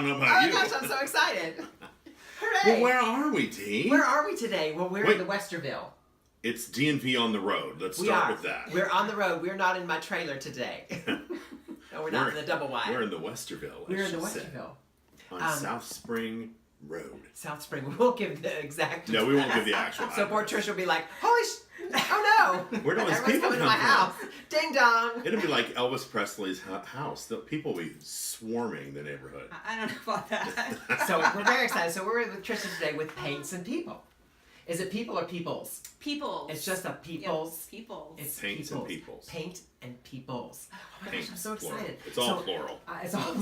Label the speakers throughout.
Speaker 1: don't know about
Speaker 2: Oh
Speaker 1: you.
Speaker 2: my gosh, I'm so excited. Hooray.
Speaker 1: Well, where are we, Dee?
Speaker 2: Where are we today? Well, we're in the Westerville.
Speaker 1: It's D&V on the road. Let's start with that.
Speaker 2: We're on the road. We're not in my trailer today. No, we're not in the double wide.
Speaker 1: We're in the Westerville.
Speaker 2: We're in the Westerville.
Speaker 1: On South Spring Road.
Speaker 2: South Spring. We won't give the exact.
Speaker 1: No, we won't give the actual
Speaker 2: So poor Trish will be like, oh no.
Speaker 1: Where do those
Speaker 2: Everyone's
Speaker 1: people
Speaker 2: coming to
Speaker 1: come
Speaker 2: my
Speaker 1: from?
Speaker 2: house. Ding dong.
Speaker 1: It'll be like Elvis Presley's house. The people will be swarming the neighborhood.
Speaker 3: I don't know about that.
Speaker 2: So we're very excited. So we're with Trisha today with Paints and People. Is it people or peoples?
Speaker 3: Peoples.
Speaker 2: It's just a peoples.
Speaker 3: Yep, peoples.
Speaker 2: It's
Speaker 1: Paints
Speaker 2: peoples.
Speaker 1: and peoples.
Speaker 2: Paint and peoples. Oh my
Speaker 1: Paint,
Speaker 2: gosh, I'm so
Speaker 1: plural.
Speaker 2: excited.
Speaker 1: It's all plural.
Speaker 2: It's all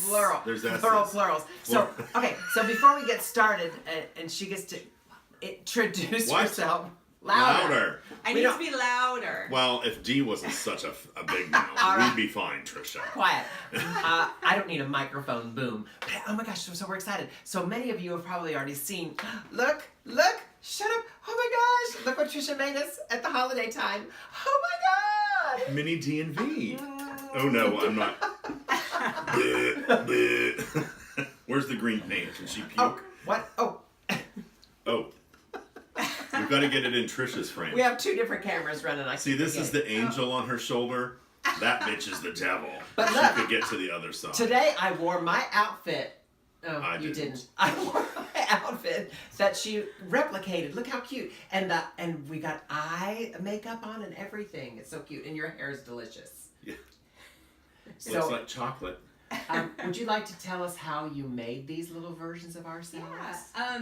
Speaker 2: plural.
Speaker 1: There's that
Speaker 2: Plurals. So, okay, so before we get started, and she gets to introduce herself. Louder.
Speaker 3: I need to be louder.
Speaker 1: Well, if Dee wasn't such a big mouth,
Speaker 2: right.
Speaker 1: we'd be fine, Trisha.
Speaker 2: Quiet. I don't need a microphone boom. But, oh my gosh, so we're excited. So many of you have probably already seen. Look, shut up. Oh my gosh, look what Trisha made us at the holiday time. Oh my god.
Speaker 1: Mini D&V. Oh no, I'm not. Where's the green paint? Did she puke?
Speaker 2: Oh, what? Oh.
Speaker 1: Oh. We've got to get it in Trisha's frame.
Speaker 2: We have two different cameras running.
Speaker 1: See, this is the angel on her shoulder. That bitch is the devil.
Speaker 2: But
Speaker 1: she
Speaker 2: look,
Speaker 1: could get to the other side.
Speaker 2: Today I wore my outfit. Oh, you didn't. I wore my outfit that she replicated. Look how cute. And we got eye makeup on and everything. It's so cute. And your hair is delicious.
Speaker 1: Yeah.
Speaker 2: So,
Speaker 1: looks like chocolate.
Speaker 2: Would you like to tell us how you made these little versions of ourselves?
Speaker 3: Yeah.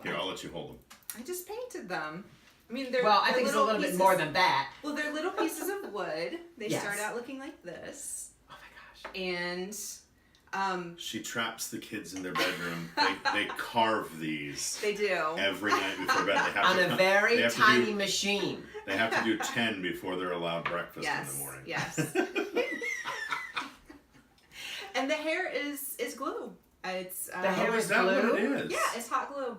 Speaker 1: Here, I'll let you hold them.
Speaker 3: I just painted them. I mean, they're
Speaker 2: I think it's a little bit more than that.
Speaker 3: Well, they're little pieces of wood. They
Speaker 2: Yes.
Speaker 3: start out looking like this.
Speaker 2: Oh my gosh.
Speaker 3: And
Speaker 1: she traps the kids in their bedroom. They carve these.
Speaker 3: They do.
Speaker 1: Every night before bed. They have
Speaker 2: On
Speaker 1: to
Speaker 2: a very tiny machine.
Speaker 1: They have to do 10 before they're allowed breakfast in the morning.
Speaker 3: Yes. And the hair is glue. It's
Speaker 2: The hair is
Speaker 1: that
Speaker 2: glue?
Speaker 1: what it is?
Speaker 3: Yeah, it's hot glue.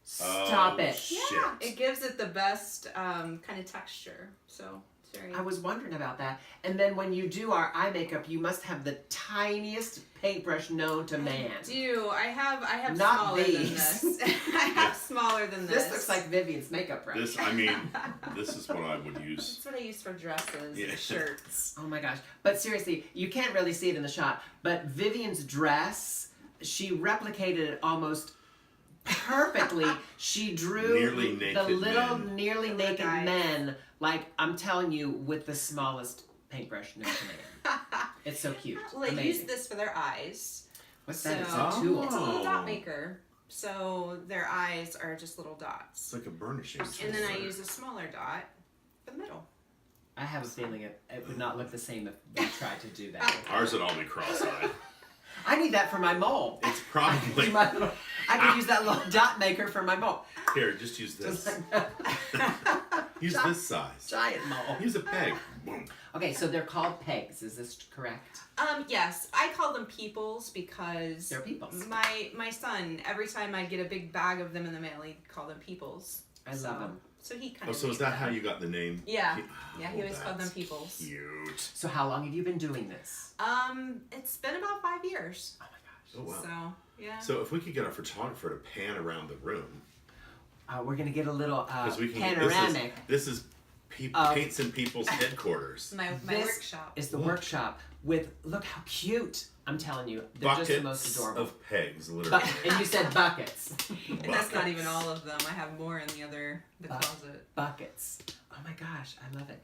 Speaker 2: Stop it.
Speaker 1: Shit.
Speaker 3: Yeah, it gives it the best kind of texture. So it's very.
Speaker 2: I was wondering about that. And then when you do our eye makeup, you must have the tiniest paintbrush known to man.
Speaker 3: I do. I have
Speaker 2: Not
Speaker 3: smaller
Speaker 2: these.
Speaker 3: than this. I have smaller than this.
Speaker 2: This looks like Vivian's makeup brush.
Speaker 1: This is what I would use.
Speaker 3: That's what I use for dresses and shirts.
Speaker 2: Oh my gosh. But seriously, you can't really see it in the shot, but Vivian's dress, she replicated it almost perfectly. She drew
Speaker 1: Nearly naked
Speaker 2: the little
Speaker 1: men.
Speaker 2: nearly naked men, like I'm telling you, with the smallest paintbrush known to man. It's so cute.
Speaker 3: Well, I
Speaker 2: Amazing.
Speaker 3: use this for their eyes.
Speaker 2: What's that? It's
Speaker 1: So-
Speaker 2: a tool.
Speaker 3: It's a little dot maker. So their eyes are just little dots.
Speaker 1: It's like a burnishing tool.
Speaker 3: And then I use a smaller dot for the middle.
Speaker 2: I have a feeling it would not look the same if we tried to do that.
Speaker 1: Ours would all be cross-eyed.
Speaker 2: I need that for my mole.
Speaker 1: It's probably...
Speaker 2: I could use that little dot maker for my mole.
Speaker 1: Here, just use this.
Speaker 2: Just like
Speaker 1: Use this size.
Speaker 2: giant mole.
Speaker 1: Use a peg. Boom.
Speaker 2: Okay, so they're called pegs. Is this correct?
Speaker 3: Yes, I call them peoples because
Speaker 2: They're peoples.
Speaker 3: My son, every time I get a big bag of them in the mail, he'd call them peoples.
Speaker 2: I love them.
Speaker 3: So he kind
Speaker 1: Oh,
Speaker 3: of.
Speaker 1: so is that how you got the name?
Speaker 3: Yeah.
Speaker 1: Oh,
Speaker 3: Yeah, he always called them
Speaker 1: that's
Speaker 3: peoples.
Speaker 1: Cute.
Speaker 2: So how long have you been doing this?
Speaker 3: It's been about 5 years.
Speaker 2: Oh my gosh.
Speaker 1: Oh, wow.
Speaker 3: So yeah.
Speaker 1: So if we could get our photographer to pan around the room.
Speaker 2: We're going to get a little
Speaker 1: 'cause we can
Speaker 2: panoramic.
Speaker 1: This is Paints and People's headquarters.
Speaker 3: my
Speaker 2: This
Speaker 3: workshop.
Speaker 2: is the workshop with, look how cute. I'm telling you, they're
Speaker 1: Buckets
Speaker 2: just the most adorable.
Speaker 1: of pegs, literally.
Speaker 2: And you said buckets.
Speaker 3: And that's not even all of them. I have more in the closet.
Speaker 2: Buckets. Oh my gosh, I love it.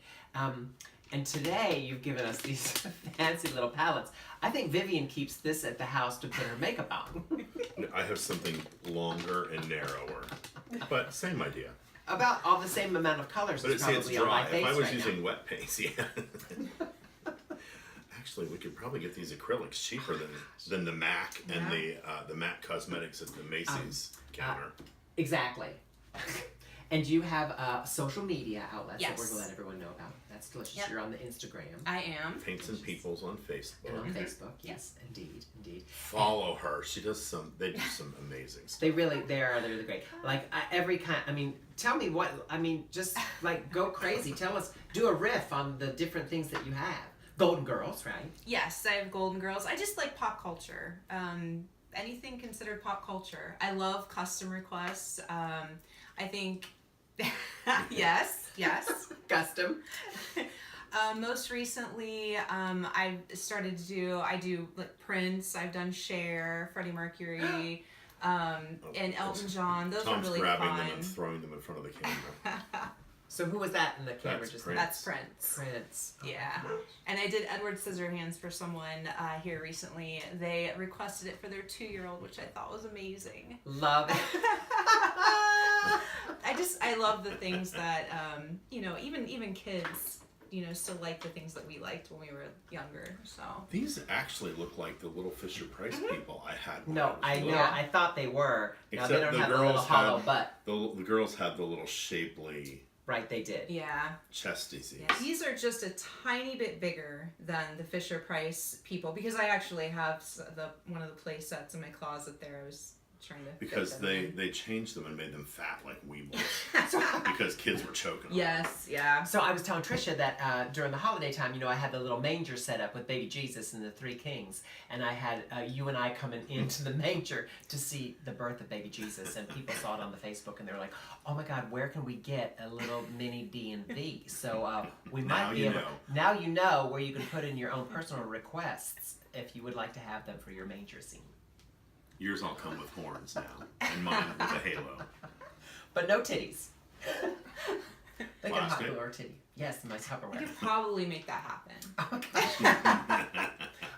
Speaker 2: And today you've given us these fancy little palettes. I think Vivian keeps this at the house to put her makeup on.
Speaker 1: I have something longer and narrower, but same idea.
Speaker 2: About all the same amount of colors.
Speaker 1: But
Speaker 2: as
Speaker 1: it's
Speaker 2: probably on my
Speaker 1: dry.
Speaker 2: face
Speaker 1: If I was
Speaker 2: right
Speaker 1: using
Speaker 2: now.
Speaker 1: wet paints, yeah. Actually, we could probably get these acrylics cheaper than the MAC and the MAC Cosmetics at the Macy's counter.
Speaker 2: Exactly. And you have social media outlets that we're
Speaker 3: Yes.
Speaker 2: going to let everyone know about. That's delicious.
Speaker 3: Yep.
Speaker 2: You're on the Instagram.
Speaker 3: I am.
Speaker 1: Paints and Peoples on
Speaker 2: And
Speaker 1: Facebook.
Speaker 2: on Facebook, yes, indeed.
Speaker 1: Follow her. They do some amazing stuff.
Speaker 2: They're really great. Like every kind, tell me what, just like go crazy. Tell us, do a riff on the different things that you have. Golden Girls, right?
Speaker 3: Yes, I have Golden Girls. I just like pop culture. Anything considered pop culture. I love custom requests. I think, yes.
Speaker 2: Custom.
Speaker 3: Most recently, I've started to do like Prince. I've done Cher, Freddie Mercury, and Elton John. Those
Speaker 1: Tom's
Speaker 3: are really
Speaker 1: grabbing
Speaker 3: fun.
Speaker 1: them and throwing them in front of the camera.
Speaker 2: So who was that in the camera
Speaker 1: That's
Speaker 2: just
Speaker 1: Prince.
Speaker 2: now?
Speaker 3: That's Prince.
Speaker 2: Prince. Oh,
Speaker 3: Yeah.
Speaker 2: my gosh.
Speaker 3: And I did Edward Scissorhands for someone here recently. They requested it for their 2-year-old, which I thought was amazing.
Speaker 2: Love it.
Speaker 3: I love the things that even kids still like the things that we liked when we were younger. So
Speaker 1: These actually look like the little Fisher Price people I had. When
Speaker 2: No,
Speaker 1: I
Speaker 2: I
Speaker 1: was
Speaker 2: know.
Speaker 1: little.
Speaker 2: I thought they were. Now
Speaker 1: Except
Speaker 2: they don't
Speaker 1: the
Speaker 2: have the little
Speaker 1: girls
Speaker 2: hollow
Speaker 1: had-
Speaker 2: butt.
Speaker 1: The girls had the little shapely
Speaker 2: Right, they did.
Speaker 3: yeah.
Speaker 1: chesties.
Speaker 3: Yeah, these are just a tiny bit bigger than the Fisher Price people because I actually have one of the play sets in my closet there. I was trying to
Speaker 1: Because
Speaker 3: fit them in.
Speaker 1: they changed them and made them fat like Weebles. Because kids were choking on them.
Speaker 3: Yes, yeah.
Speaker 2: So I was telling Trisha that during the holiday time, I had the little manger set up with baby Jesus and the 3 kings, and I had you and I coming into the manger to see the birth of baby Jesus, and people saw it on the Facebook, and they were like, "Oh my God, where can we get a little mini D&V?" So we might
Speaker 1: Now
Speaker 2: be
Speaker 1: you
Speaker 2: able.
Speaker 1: know.
Speaker 2: Now you know where you can put in your own personal requests if you would like to have them for your manger scene.
Speaker 1: Yours all come with horns now, and mine with a halo.
Speaker 2: But no titties. They can hot
Speaker 1: Plastic?
Speaker 2: glue or titty. Yes, my
Speaker 3: I
Speaker 2: Tupperware.
Speaker 3: could probably make that happen.
Speaker 2: Oh gosh.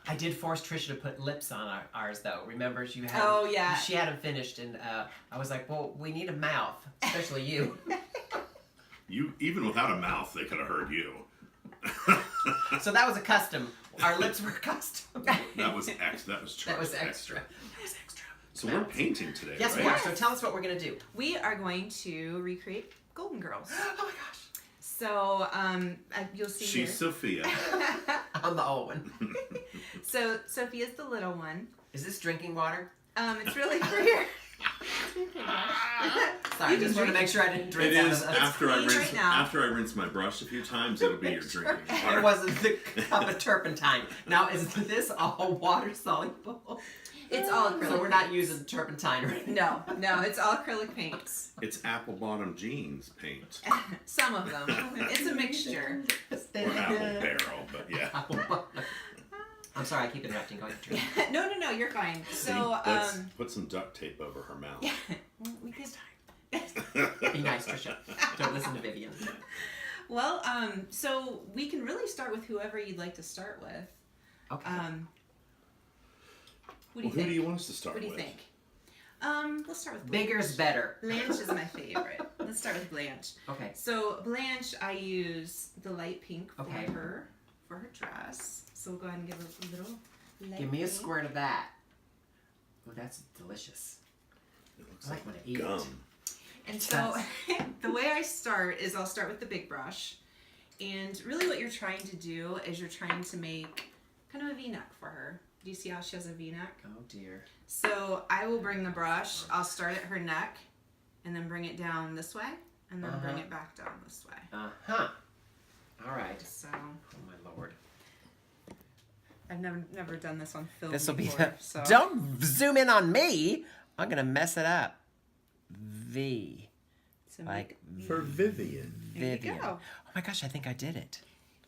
Speaker 2: I did force Trisha to put lips on ours though. Remember, you had.
Speaker 3: Oh, yeah.
Speaker 2: She had them finished, and I was like, "Well, we need a mouth, especially you."
Speaker 1: You even without a mouth, they could have heard you.
Speaker 2: So that was a custom. Our lips were custom.
Speaker 1: That was extra. That was
Speaker 2: That was
Speaker 1: charged
Speaker 2: extra. That was extra.
Speaker 1: So we're painting today,
Speaker 2: Yes,
Speaker 1: right?
Speaker 2: we are. So tell us what we're gonna do.
Speaker 3: We are going to recreate Golden Girls.
Speaker 2: Oh my gosh.
Speaker 3: So you'll see
Speaker 1: She's
Speaker 3: here.
Speaker 1: Sophia.
Speaker 2: I'm the old one.
Speaker 3: So Sophia's the little one.
Speaker 2: Is this drinking water?
Speaker 3: It's really for your.
Speaker 2: Sorry,
Speaker 3: You
Speaker 2: just
Speaker 3: can
Speaker 2: want to make sure I didn't drink
Speaker 1: It
Speaker 2: out
Speaker 1: is
Speaker 2: of
Speaker 1: after I
Speaker 3: clean
Speaker 1: rinse
Speaker 3: right now.
Speaker 1: after I rinse my brush a few times. It'll be your drinking water.
Speaker 2: It wasn't the cup of turpentine. Now, is this all water soluble?
Speaker 3: It's all acrylic.
Speaker 2: So we're not using turpentine right now.
Speaker 3: No, it's all acrylic paints.
Speaker 1: It's apple bottom jeans paint
Speaker 3: Some of them. It's a mixture.
Speaker 1: or apple barrel, but yeah.
Speaker 2: I'm sorry, I keep interrupting. Go ahead, Trina.
Speaker 3: No, you're fine.
Speaker 1: See,
Speaker 3: So
Speaker 1: let's put some duct tape over her mouth.
Speaker 3: yeah, we could.
Speaker 2: Be nice, Trisha. Don't listen to Vivian.
Speaker 3: Well, so we can really start with whoever you'd like to start with.
Speaker 2: Okay.
Speaker 3: What do you
Speaker 1: Who
Speaker 3: think?
Speaker 1: do you want us to start
Speaker 3: What do you
Speaker 1: with?
Speaker 3: think? Let's start with
Speaker 2: Bigger's better.
Speaker 3: Blanche is my favorite. Let's start with Blanche.
Speaker 2: Okay.
Speaker 3: So Blanche, I use the light pink for
Speaker 2: Okay.
Speaker 3: her dress. So we'll go ahead and give her a little light
Speaker 2: Give me a
Speaker 3: pink.
Speaker 2: squirt of that. Oh, that's delicious.
Speaker 1: It looks
Speaker 2: I like when I eat
Speaker 1: gum.
Speaker 2: it.
Speaker 3: And so the way I start is I'll start with the big brush. And really what you're trying to do is you're trying to make kind of a V-neck for her. Do you see how she has a V-neck?
Speaker 2: Oh dear.
Speaker 3: So I will bring the brush, I'll start at her neck, and then bring it down this way, and then bring it back down this way.
Speaker 2: Uh-huh. All right.
Speaker 3: So
Speaker 2: Oh my lord.
Speaker 3: I've never done this on film
Speaker 2: This will be
Speaker 3: before.
Speaker 2: the.
Speaker 3: So
Speaker 2: Don't zoom in on me. I'm gonna mess it up. V.
Speaker 3: so
Speaker 2: Like
Speaker 1: For Vivian.
Speaker 3: There you
Speaker 2: Vivian.
Speaker 3: go.
Speaker 2: Oh my gosh, I think I did it.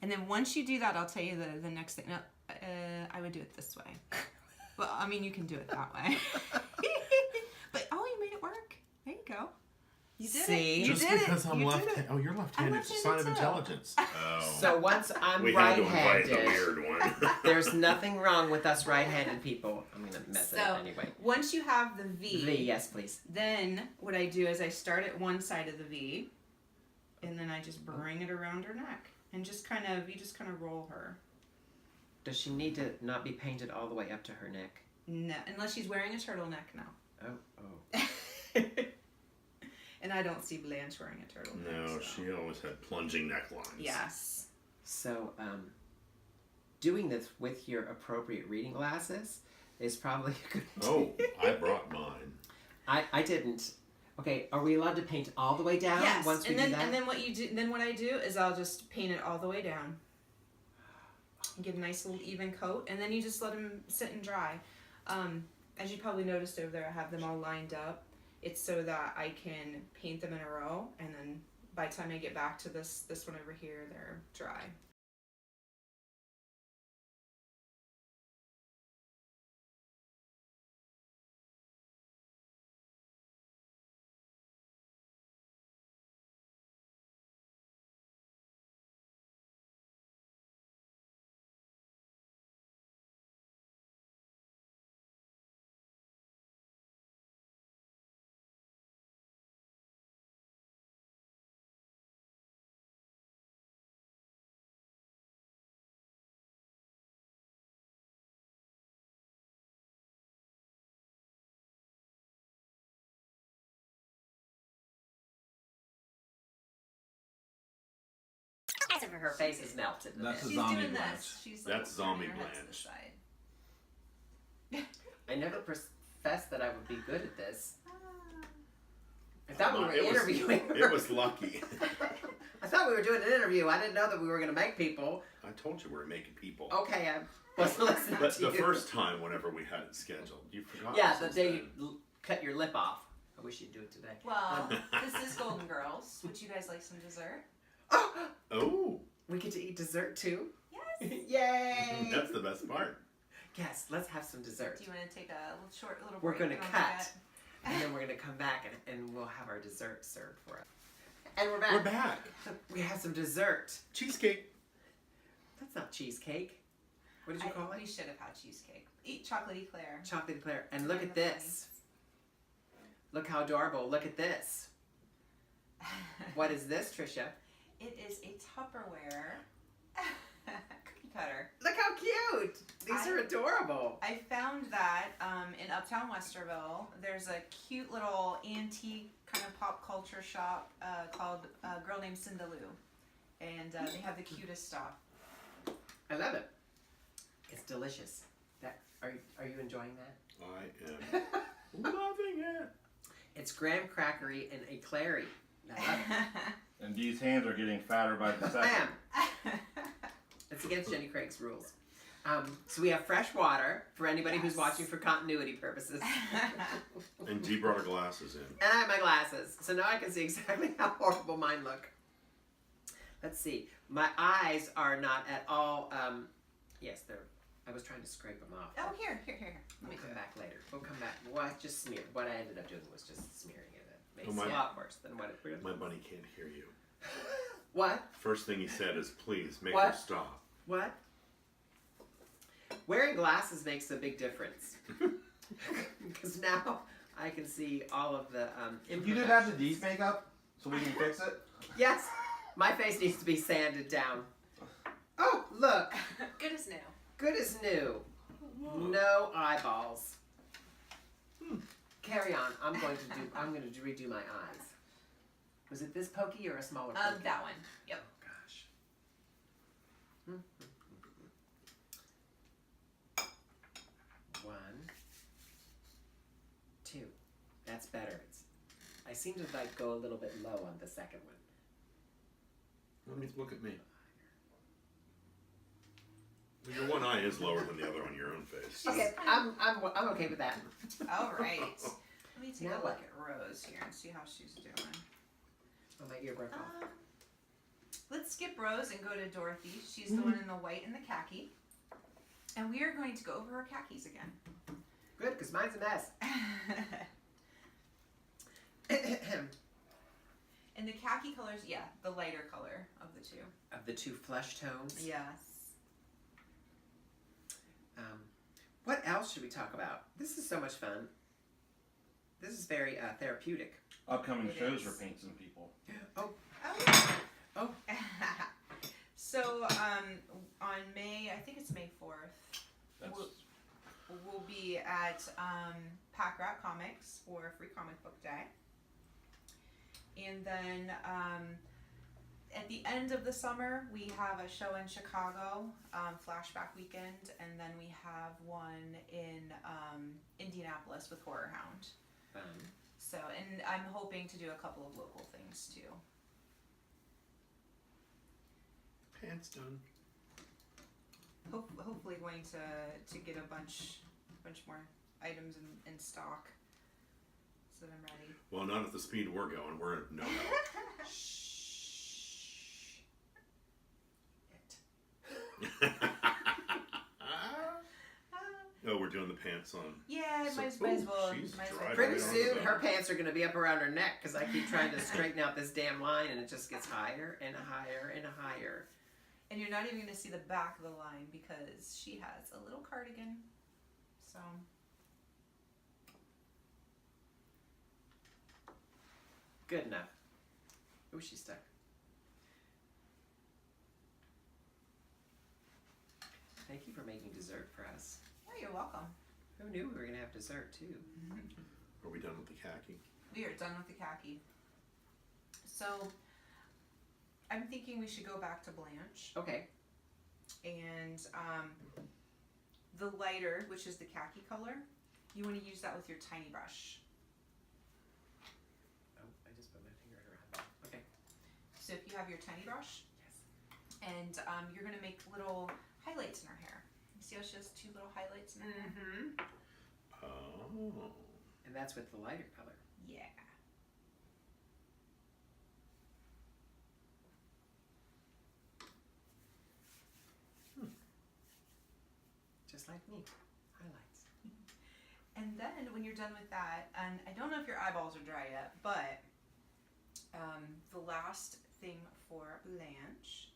Speaker 3: And then once you do that, I'll tell you the next thing. No, I would do it this way. Well, I mean, you can do it that way. But you made it work. There you go. You did
Speaker 2: See?
Speaker 3: it. You
Speaker 1: Just
Speaker 3: did
Speaker 1: because
Speaker 3: it.
Speaker 1: I'm
Speaker 3: You
Speaker 1: left
Speaker 3: did it.
Speaker 1: oh, you're left-handed. It's a sign of
Speaker 3: left-handed too.
Speaker 1: intelligence. Oh.
Speaker 2: So once I'm
Speaker 1: we had to invite
Speaker 2: right-handed,
Speaker 1: the weird one.
Speaker 2: there's nothing wrong with us right-handed people. I'm gonna mess it up
Speaker 3: So
Speaker 2: anyway.
Speaker 3: once you have the V,
Speaker 2: V, yes, please.
Speaker 3: then what I do is I start at one side of the V, and then I just bring it around her neck, and just kind of roll her.
Speaker 2: Does she need to not be painted all the way up to her neck?
Speaker 3: No, unless she's wearing a turtleneck now.
Speaker 2: Oh.
Speaker 3: And I don't see Blanche wearing a turtleneck.
Speaker 1: No,
Speaker 3: so.
Speaker 1: she always had plunging necklines.
Speaker 3: Yes.
Speaker 2: So, doing this with your appropriate reading glasses is probably a good
Speaker 1: Oh, I brought mine.
Speaker 2: I didn't. Okay, are we allowed to paint all the way down
Speaker 3: Yes,
Speaker 2: once we
Speaker 3: and then
Speaker 2: do that?
Speaker 3: and then what you do? Then what I do is I'll just paint it all the way down.
Speaker 2: Oh
Speaker 3: Get a nice little even coat, and then you just let them sit and dry. As you probably noticed over there, I have them all lined up. It's so that I can paint them in a row, and then by the time I get back to this one over here, they're dry.
Speaker 2: Her face is melted.
Speaker 4: That's a
Speaker 3: She's
Speaker 4: zombie
Speaker 3: doing
Speaker 4: Blanche.
Speaker 3: this. She's
Speaker 1: That's zombie
Speaker 3: turning her head to the
Speaker 1: Blanche.
Speaker 3: side.
Speaker 2: I never professed that I would be good at this. I thought we were
Speaker 1: It was-
Speaker 2: interviewing her.
Speaker 1: It was lucky.
Speaker 2: I thought we were doing an interview. I didn't know that we were going to make people.
Speaker 1: I told you we were making people.
Speaker 2: Okay, I wasn't listening
Speaker 1: But
Speaker 2: to
Speaker 1: the
Speaker 2: you.
Speaker 1: first time, whenever we had it scheduled, you forgot.
Speaker 2: Yeah, the
Speaker 1: since
Speaker 2: day
Speaker 1: then.
Speaker 2: you cut your lip off. I wish you'd do it today.
Speaker 3: Well, this is Golden Girls. Would you guys like some dessert?
Speaker 2: Oh,
Speaker 1: Oh,
Speaker 2: we get to eat dessert too?
Speaker 3: Yes.
Speaker 2: Yay!
Speaker 1: that's the best part.
Speaker 2: Yes, let's have some dessert.
Speaker 3: Do you want to take a little
Speaker 2: We're
Speaker 3: break?
Speaker 2: gonna
Speaker 3: and I'll
Speaker 2: cut.
Speaker 3: get-
Speaker 2: And then we're going to come back and we'll have our dessert served for us. And we're back.
Speaker 1: We're back.
Speaker 2: We have some dessert.
Speaker 1: Cheesecake.
Speaker 2: That's not cheesecake. What did you call
Speaker 3: We
Speaker 2: it?
Speaker 3: should have had cheesecake. Eat chocolate eclair.
Speaker 2: Chocolate eclair. And look at this. Look how adorable. Look at this. What is this, Trisha?
Speaker 3: It is a Tupperware cookie cutter.
Speaker 2: Look how cute. These are adorable.
Speaker 3: I found that in Uptown Westerville, there's a cute little antique kind of pop culture shop called Girl Named Cindaloo. And they have the cutest stuff.
Speaker 2: I love it. It's delicious. Are you enjoying that?
Speaker 1: I am loving it.
Speaker 2: It's graham crackery and eclairy. I love it.
Speaker 4: And these hands are getting fatter by the
Speaker 2: I
Speaker 4: second.
Speaker 2: am. It's against Jenny Craig's rules. So we have fresh water for anybody who's
Speaker 3: Yes.
Speaker 2: watching for continuity purposes.
Speaker 1: And Dee brought her glasses in.
Speaker 2: And I have my glasses, so now I can see exactly how horrible mine look. Let's see. My eyes are not at all. Yes, they're. I was trying to scrape them off.
Speaker 3: Oh, here. Let
Speaker 2: We'll
Speaker 3: me do
Speaker 2: come
Speaker 3: it.
Speaker 2: back later. We'll come back. Well, I just smeared. What I ended up doing was just smearing it. It makes
Speaker 1: Oh,
Speaker 2: it a
Speaker 1: my-
Speaker 2: lot worse than what it really.
Speaker 1: My bunny can't hear you.
Speaker 2: What?
Speaker 1: First thing he said is, please make
Speaker 2: What?
Speaker 1: her stop.
Speaker 2: What? Wearing glasses makes a big difference. Because now I can see all of the
Speaker 4: You did have the D's makeup, so we can fix it.
Speaker 2: Yes, my face needs to be sanded down. Oh, look,
Speaker 3: Good as new.
Speaker 2: good as new. No eyeballs. Carry on. I'm going to redo my eyes. Was it this pokey or a smaller pokey?
Speaker 3: That one. Yep.
Speaker 2: Gosh. One, two. That's better. I seem to like go a little bit low on the second one.
Speaker 1: Let me look at me. Well, your one eye is lower than the other on your own face.
Speaker 2: Okay, I'm okay with that.
Speaker 3: All right. Let me take
Speaker 2: Now
Speaker 3: a
Speaker 2: what?
Speaker 3: look at Rose here and see how she's doing.
Speaker 2: Oh, my ear broke off.
Speaker 3: Let's skip Rose and go to Dorothy. She's the one in the white and the khaki. And we are going to go over her khakis again.
Speaker 2: Good, because mine's a mess.
Speaker 3: And the khaki colors, yeah, the lighter color of the two.
Speaker 2: Of the two flesh tones.
Speaker 3: Yes.
Speaker 2: What else should we talk about? This is so much fun. This is very therapeutic.
Speaker 4: Upcoming
Speaker 3: It
Speaker 4: shows
Speaker 3: is.
Speaker 4: for paints and people.
Speaker 2: Oh,
Speaker 3: Oh. So on May, I think it's May 4th,
Speaker 4: That's
Speaker 3: we'll be at Pack Rat Comics for Free Comic Book Day. And then at the end of the summer, we have a show in Chicago, Flashback Weekend, and then we have one in Indianapolis with Horror Hound. So, and I'm hoping to do a couple of local things too.
Speaker 1: Pants done.
Speaker 3: hopefully going to get a bunch more items in stock so that I'm ready.
Speaker 1: Well, not at the speed we're going. We're no help.
Speaker 2: Shh.
Speaker 1: Oh, we're doing the pants on.
Speaker 3: Yeah,
Speaker 1: So-
Speaker 3: might as
Speaker 1: Ooh,
Speaker 3: well.
Speaker 1: she's
Speaker 3: Might as well.
Speaker 1: driving
Speaker 2: Pretty
Speaker 1: right on
Speaker 2: soon,
Speaker 1: the
Speaker 2: her
Speaker 1: belt.
Speaker 2: pants are going to be up around her neck because I keep trying to straighten out this damn line and it just gets higher and higher and higher.
Speaker 3: And you're not even going to see the back of the line because she has a little cardigan. So.
Speaker 2: Good enough. Ooh, she's stuck. Thank you for making dessert for us.
Speaker 3: Yeah, you're welcome.
Speaker 2: Who knew we were going to have dessert too?
Speaker 1: Are we done with the khaki?
Speaker 3: We are done with the khaki. So, I'm thinking we should go back to Blanche.
Speaker 2: Okay.
Speaker 3: And the lighter, which is the khaki color, you want to use that with your tiny brush.
Speaker 2: Oh, I just put my finger around. Okay.
Speaker 3: So if you have your tiny brush,
Speaker 2: Yes.
Speaker 3: and you're going to make little highlights in her hair. You see how she has two little highlights in her hair?
Speaker 2: Mm-hmm.
Speaker 1: Oh.
Speaker 2: And that's with the lighter color.
Speaker 3: Yeah.
Speaker 2: Just like me. Highlights.
Speaker 3: And then when you're done with that, and I don't know if your eyeballs are dry yet, but the last thing for Blanche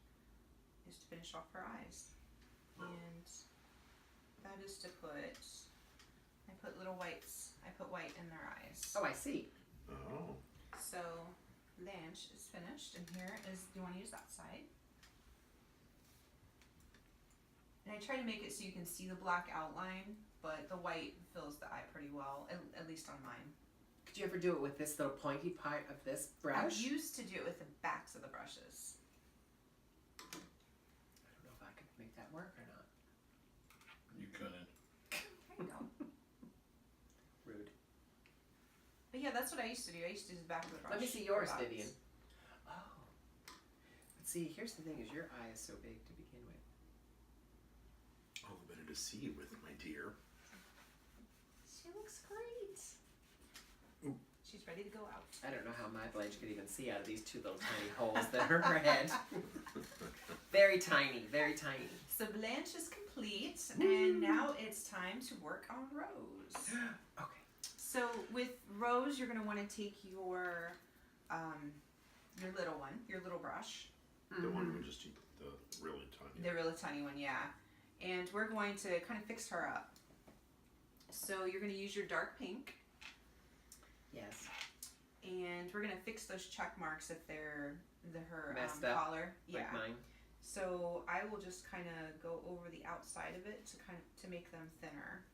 Speaker 3: is to finish off her eyes. And that is to I put little whites, I put white in their eyes.
Speaker 2: Oh, I see.
Speaker 1: Oh.
Speaker 3: So Blanche is finished, and here is, do you want to use that side? And I try to make it so you can see the black outline, but the white fills the eye pretty well, at least on mine.
Speaker 2: Could you ever do it with this little pointy part of this
Speaker 3: I
Speaker 2: brush?
Speaker 3: used to do it with the backs of the brushes.
Speaker 2: I don't know if I could make that work or not.
Speaker 4: You couldn't.
Speaker 3: There you go.
Speaker 2: Rude.
Speaker 3: But yeah, that's what I used to do. I used to use the back of the brush.
Speaker 2: Let me see yours,
Speaker 3: for dots.
Speaker 2: Vivian. Oh. But see, here's the thing: is your eye is so big to begin with.
Speaker 1: All the better to see you with, my dear.
Speaker 3: She looks great.
Speaker 1: Ooh.
Speaker 3: She's ready to go out.
Speaker 2: I don't know how my Blanche could even see out of these two little tiny holes that are her head. Very tiny, very tiny.
Speaker 3: So Blanche is complete, and now it's time to work on Rose.
Speaker 2: Okay.
Speaker 3: So with Rose, you're going to want to take your little one, your little brush,
Speaker 1: The one we just the really tiny.
Speaker 3: the really tiny one, yeah. And we're going to kind of fix her up. So you're going to use your dark pink,
Speaker 2: Yes.
Speaker 3: and we're going to fix those check marks if they're her
Speaker 2: Messed up,
Speaker 3: collar. Yeah.
Speaker 2: Like mine.
Speaker 3: So I will just kind of go over the outside of it to make them thinner.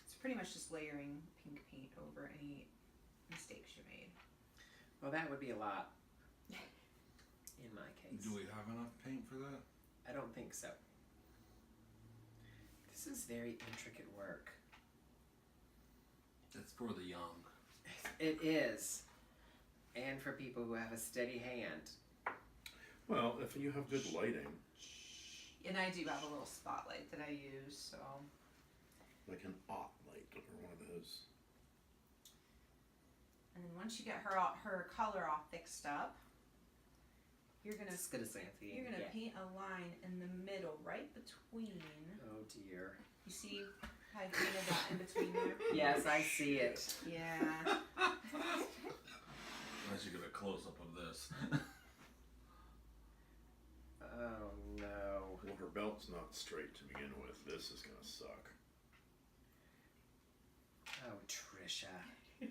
Speaker 3: It's pretty much just layering pink paint over any mistakes you made.
Speaker 2: Well, that would be a lot. In my case.
Speaker 5: Do we have enough paint for that?
Speaker 2: I don't think so. This is very intricate work.
Speaker 5: It's for the young.
Speaker 2: It is. And for people who have a steady hand.
Speaker 1: Well, if you have good lighting,
Speaker 3: And I do have a little spotlight that I use, so.
Speaker 1: like an ot light or one of those.
Speaker 3: And then once you get her color all fixed up, you're gonna
Speaker 2: As good as Anthony.
Speaker 3: you're gonna
Speaker 2: Yeah.
Speaker 3: paint a line in the middle, right between.
Speaker 2: Oh dear.
Speaker 3: You see how I painted that in between there?
Speaker 2: Yes, I see it.
Speaker 3: Yeah.
Speaker 4: Unless you get a close up of this.
Speaker 2: Oh no.
Speaker 1: Well, her belt's not straight to begin with. This is gonna suck.
Speaker 2: Oh, Trisha.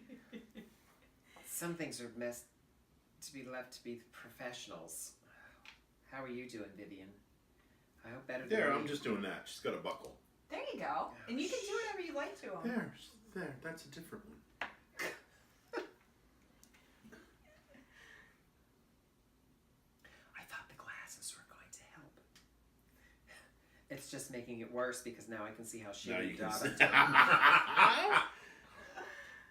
Speaker 2: Some things are meant to be left to be professionals. How are you doing, Vivian? I hope better than
Speaker 1: There,
Speaker 2: me.
Speaker 1: I'm just doing that. She's got a buckle.
Speaker 3: There you go. And you can do whatever you like to them.
Speaker 1: There. That's a different one.
Speaker 2: I thought the glasses were going to help. It's just making it worse because now I can see how
Speaker 1: Now you
Speaker 2: shitty
Speaker 1: can
Speaker 2: Dot's
Speaker 1: see.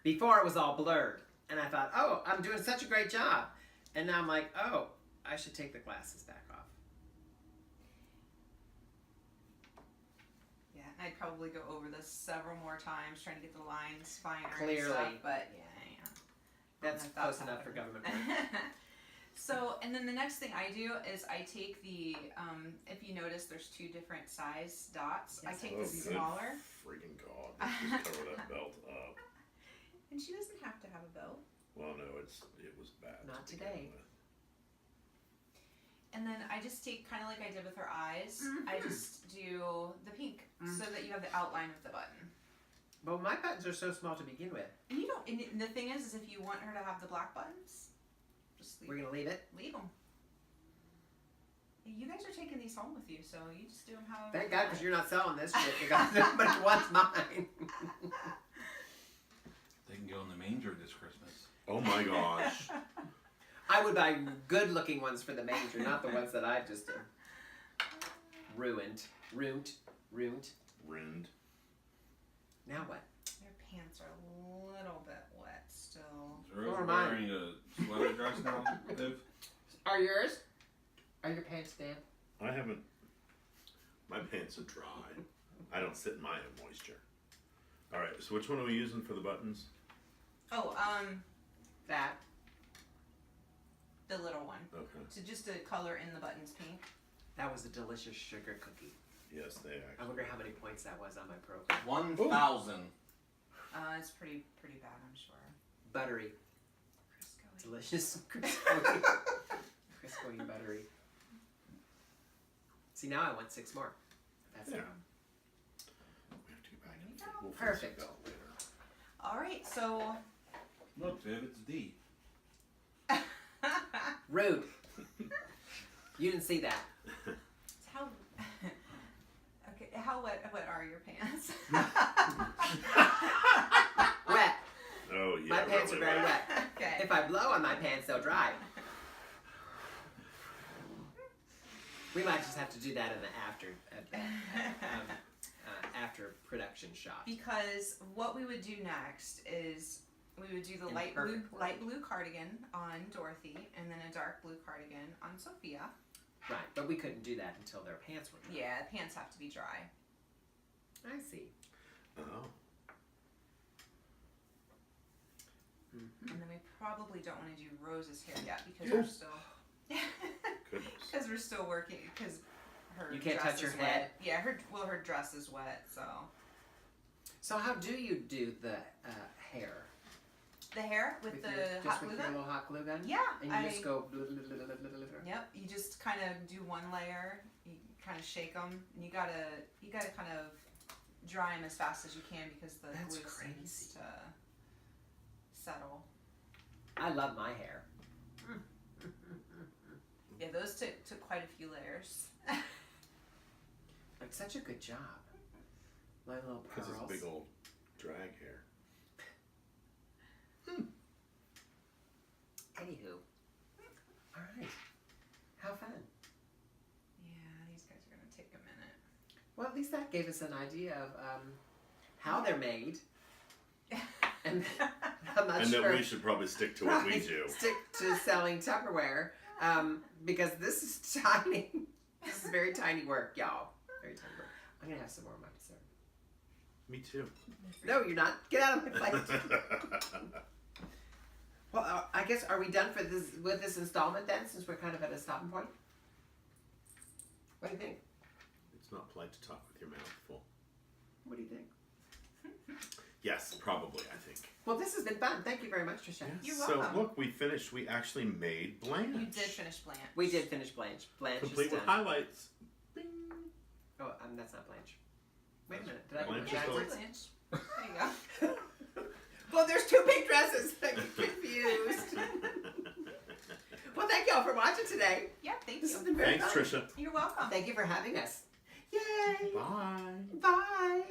Speaker 2: Before it was all blurred, and I thought, oh, I'm doing such a great job. And now I'm like, oh, I should take the glasses back off.
Speaker 3: I'd probably go over this several more times trying to get the lines finer
Speaker 2: Clearly.
Speaker 3: and stuff, but yeah.
Speaker 2: That's
Speaker 3: That's
Speaker 2: close enough for
Speaker 3: happening.
Speaker 2: government work.
Speaker 3: So, and then the next thing I do is I take the, if you notice there's two different size dots.
Speaker 2: Yes.
Speaker 3: I take
Speaker 1: Oh,
Speaker 3: the
Speaker 1: good
Speaker 3: smaller.
Speaker 1: Freaking God. Let's just cover that belt up.
Speaker 3: And she doesn't have to have a belt.
Speaker 1: Well, no, it was bad.
Speaker 2: Not
Speaker 1: to begin
Speaker 2: today.
Speaker 1: with.
Speaker 3: And then I just take, kind of like I did with her eyes, I just do the pink so that you have the outline of the button.
Speaker 2: But my buttons are so small to begin with.
Speaker 3: And you don't, and the thing is if you want her to have the black buttons, just
Speaker 2: We're gonna leave it.
Speaker 3: leave them. You guys are taking these home with you, so you just do them however.
Speaker 2: Thank
Speaker 3: you
Speaker 2: God,
Speaker 3: want.
Speaker 2: because you're not selling this shit. Because nobody wants mine.
Speaker 5: They can go in the manger this Christmas.
Speaker 1: Oh my gosh.
Speaker 2: I would buy good-looking ones for the manger, not the ones that I just ruined. Ruined.
Speaker 1: Rind.
Speaker 2: Now what?
Speaker 3: Their pants are a little bit wet still.
Speaker 5: Is Rose
Speaker 2: Or mine.
Speaker 5: wearing a sweater dress now, Viv?
Speaker 2: Are yours? Are your pants damp?
Speaker 1: I haven't. My pants are dry. I don't sit in my own moisture. All right. So which one are we using for the buttons?
Speaker 3: Oh,
Speaker 2: That.
Speaker 3: the little one.
Speaker 1: Okay.
Speaker 3: So just to color in the buttons pink.
Speaker 2: That was a delicious sugar cookie.
Speaker 1: Yes, they
Speaker 2: I
Speaker 1: actually.
Speaker 2: wonder how many points that was on my profile.
Speaker 5: 1,000.
Speaker 3: It's pretty bad, I'm sure.
Speaker 2: Buttery.
Speaker 3: Crisco.
Speaker 2: Delicious. Crisco. Crisco and buttery. See, now I want 6 more. That's
Speaker 1: Yeah.
Speaker 2: it.
Speaker 1: We have to get back
Speaker 3: There
Speaker 1: and
Speaker 3: you go.
Speaker 1: we'll
Speaker 2: Perfect.
Speaker 1: fix it out later.
Speaker 3: All right, so
Speaker 5: Look, Viv, it's D.
Speaker 2: Rude. You didn't see that.
Speaker 3: how okay, how wet are your pants?
Speaker 2: Wet.
Speaker 1: Oh yeah.
Speaker 2: My pants are
Speaker 1: really
Speaker 2: very
Speaker 1: wet.
Speaker 2: wet.
Speaker 3: Okay.
Speaker 2: If I blow on my pants, they'll dry. We might just have to do that in the after production shot.
Speaker 3: Because what we would do next is we would do the
Speaker 2: In
Speaker 3: light
Speaker 2: perfect world.
Speaker 3: blue cardigan on Dorothy, and then a dark blue cardigan on Sophia.
Speaker 2: Right, but we couldn't do that until their pants were dry.
Speaker 3: Yeah, the pants have to be dry.
Speaker 2: I see.
Speaker 1: Oh.
Speaker 3: And then we probably don't want to do Rose's hair yet because we're still
Speaker 1: Goodness.
Speaker 3: because we're still working because her
Speaker 2: You can't
Speaker 3: dress
Speaker 2: touch your
Speaker 3: is
Speaker 2: head?
Speaker 3: wet. Yeah, her dress is wet, so
Speaker 2: So how do you do the hair?
Speaker 3: the hair with the
Speaker 2: just
Speaker 3: hot
Speaker 2: with
Speaker 3: glue
Speaker 2: your
Speaker 3: gun.
Speaker 2: little hot glue gun?
Speaker 3: Yeah,
Speaker 2: And you just go. Blah, blah, blah, blah, blah, blah, blah.
Speaker 3: Yep, you just kind of do one layer. You kind of shake them, and you gotta kind of dry them as fast as you can because the
Speaker 2: That's
Speaker 3: glue
Speaker 2: crazy.
Speaker 3: seems to settle.
Speaker 2: I love my hair.
Speaker 3: Yeah, those took quite a few layers.
Speaker 2: It's such a good job. My little
Speaker 1: Because
Speaker 2: pearls.
Speaker 1: it's big old drag hair.
Speaker 2: Anywho. All right. How fun.
Speaker 3: Yeah, these guys are gonna take a minute.
Speaker 2: Well, at least that gave us an idea of how they're made. And I'm not
Speaker 1: And
Speaker 2: sure.
Speaker 1: that we should probably stick to what we
Speaker 2: Right.
Speaker 1: do.
Speaker 2: Stick to selling Tupperware because this is tiny. This is very tiny work, y'all. Very tiny work. I'm going to have some more of my dessert.
Speaker 1: Me too.
Speaker 2: No, you're not. Get out of my plate. Well, I guess, are we done for this with this installment then, since we're kind of at a stopping point? What do you think?
Speaker 1: It's not polite to talk with your mouth full.
Speaker 2: What do you think?
Speaker 1: Yes, probably, I think.
Speaker 2: Well, this has been fun. Thank you very much, Tricia.
Speaker 3: You're
Speaker 1: So
Speaker 3: welcome.
Speaker 1: look, we finished. We actually made Blanche.
Speaker 3: You did finish Blanche.
Speaker 2: We did finish Blanche. Blanche
Speaker 1: Complete
Speaker 2: is
Speaker 1: with
Speaker 2: done.
Speaker 1: highlights. Bing.
Speaker 2: Oh, that's not Blanche. Wait a minute. Did I
Speaker 1: Blanche
Speaker 2: go
Speaker 1: is
Speaker 2: backwards?
Speaker 3: Blanche. There you go.
Speaker 2: Well, there's 2 pink dresses. I'm confused. Well, thank y'all for watching today.
Speaker 3: Yeah, thank
Speaker 2: This
Speaker 3: you.
Speaker 2: has been very
Speaker 1: Thanks,
Speaker 2: fun.
Speaker 1: Trisha.
Speaker 3: You're welcome.
Speaker 2: Thank you for having us. Yay.
Speaker 1: Bye.
Speaker 2: Bye.